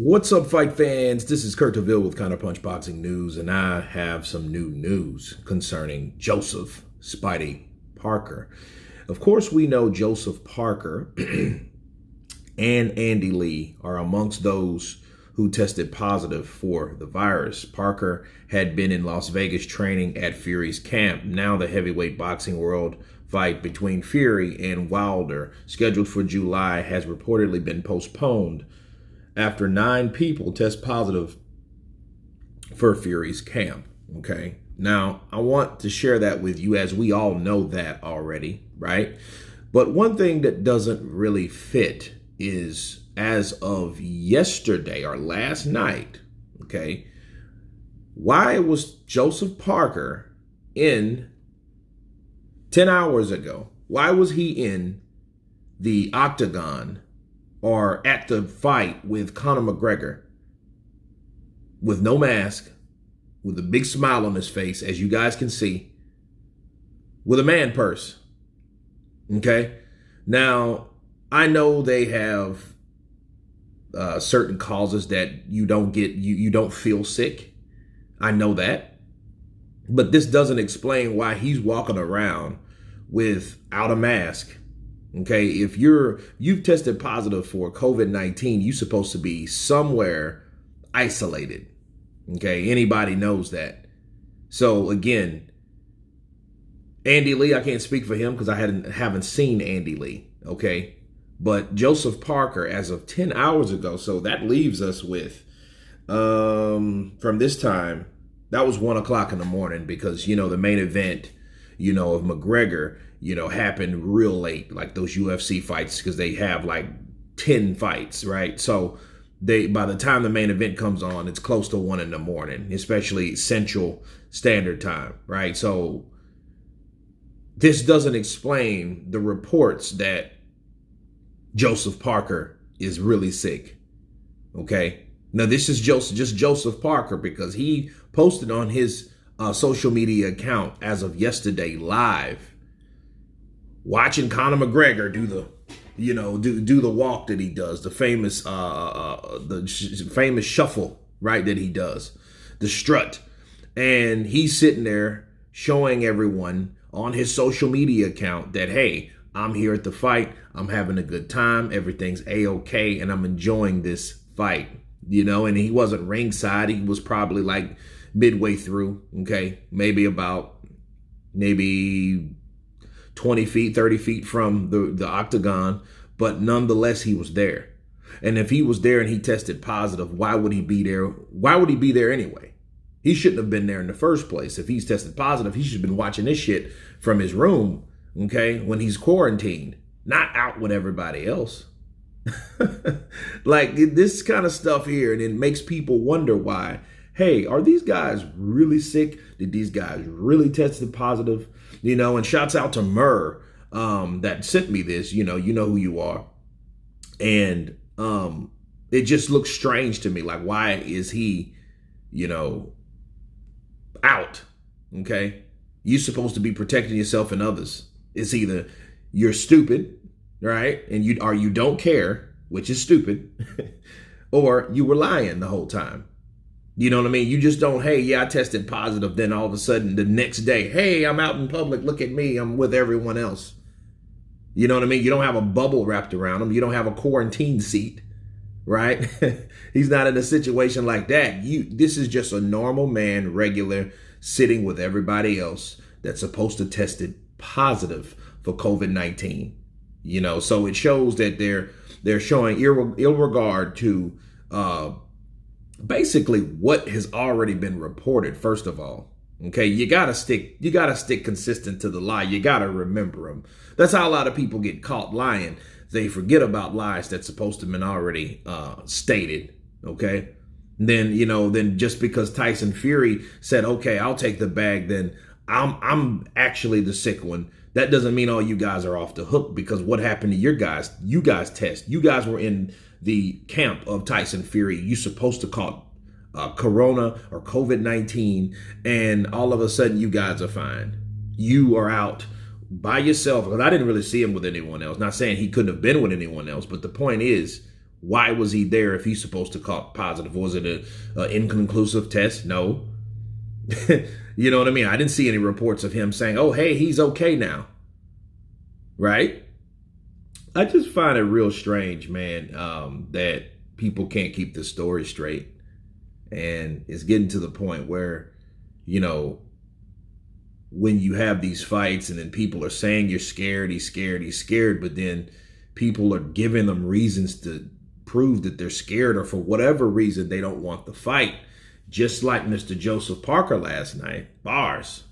What's up, fight fans? This is Kurt DeVille with Counterpunch Boxing News, and I have some new news concerning Joseph Spidey Parker. Of course, we know Joseph Parker and Andy Lee are amongst those who tested positive for the virus. Parker had been in Las Vegas training at Fury's camp. Now the heavyweight boxing world fight between Fury and Wilder, scheduled for July, has reportedly been postponed after 9 people test positive for Fury's camp. Okay. Now, I want to share that with you, as we all know that already, right? But one thing that doesn't really fit is, as of yesterday or last night, okay, why was Joseph Parker in 10 hours ago? Why was he in the octagon or at the fight with Conor McGregor with no mask, with a big smile on his face, as you guys can see, with a man purse? Okay. Now, I know they have certain causes that you don't get, you don't feel sick. I know that. But this doesn't explain why he's walking around without a mask. Okay, if you've tested positive for COVID-19, you're supposed to be somewhere isolated. Okay, anybody knows that. So again, Andy Lee, I can't speak for him because I haven't seen Andy Lee. Okay, but Joseph Parker, as of 10 hours ago, so that leaves us with from this time, that was 1 o'clock in the morning, because the main event of McGregor happened real late, like those UFC fights, because they have like 10 fights, right? So by the time the main event comes on, it's close to 1 in the morning, especially Central Standard Time, right? So this doesn't explain the reports that Joseph Parker is really sick. Okay. Now this is just Joseph Parker, because he posted on his social media account as of yesterday live, watching Conor McGregor do the walk that he does, the famous famous shuffle, right, that he does, the strut. And he's sitting there showing everyone on his social media account that, hey, I'm here at the fight, I'm having a good time, everything's a-okay, and I'm enjoying this fight, and he wasn't ringside. He was probably like midway through, okay, maybe 20 feet, 30 feet from the octagon, but nonetheless, he was there. And if he was there and he tested positive, why would he be there? Why would he be there anyway? He shouldn't have been there in the first place. If he's tested positive, he should have been watching this shit from his room, okay, when he's quarantined, not out with everybody else. Like this kind of stuff here, and it makes people wonder why. Hey, are these guys really sick? Did these guys really test positive? And shouts out to Murr that sent me this. You know who you are. And it just looks strange to me. Like, why is he, out? Okay. You're supposed to be protecting yourself and others. It's either you're stupid, right? And you don't care, which is stupid, or you were lying the whole time. You know what I mean? You just don't, hey, yeah, I tested positive. Then all of a sudden the next day, hey, I'm out in public. Look at me. I'm with everyone else. You know what I mean? You don't have a bubble wrapped around him. You don't have a quarantine seat, right? He's not in a situation like that. This is just a normal man, regular, sitting with everybody else that's supposed to tested positive for COVID-19. So it shows that they're showing ill regard to basically what has already been reported. First of all, okay, you gotta stick consistent to the lie. You gotta remember them. That's how a lot of people get caught lying. They forget about lies that's supposed to have been already stated. Okay, then just because Tyson Fury said, okay, I'll take the bag, then I'm actually the sick one. That doesn't mean all you guys are off the hook, because what happened to your guys? You guys test. You guys were in the camp of Tyson Fury. You're supposed to caught Corona or COVID-19, and all of a sudden you guys are fine. You are out by yourself. Because I didn't really see him with anyone else. Not saying he couldn't have been with anyone else, but the point is, Why was he there if he's supposed to call positive? Was it an inconclusive test? No. You know what I mean? I didn't see any reports of him saying, oh, hey, he's okay now. Right? I just find it real strange, man, that people can't keep the story straight. And it's getting to the point where, you know, when you have these fights and then people are saying you're scared, he's scared, but then people are giving them reasons to prove that they're scared, or for whatever reason they don't want the fight. Just like Mr. Joseph Parker last night. Bars.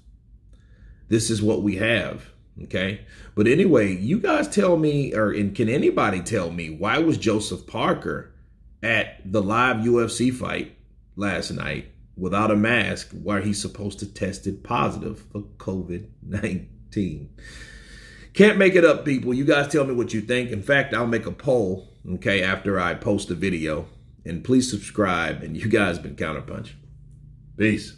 This is what we have. Okay. But anyway, you guys tell me, and can anybody tell me, why was Joseph Parker at the live UFC fight last night without a mask, where he's supposed to tested positive for COVID-19? Can't make it up, people. You guys tell me what you think. In fact, I'll make a poll, okay, after I post the video. And please subscribe. And you guys been Counterpunch. Peace.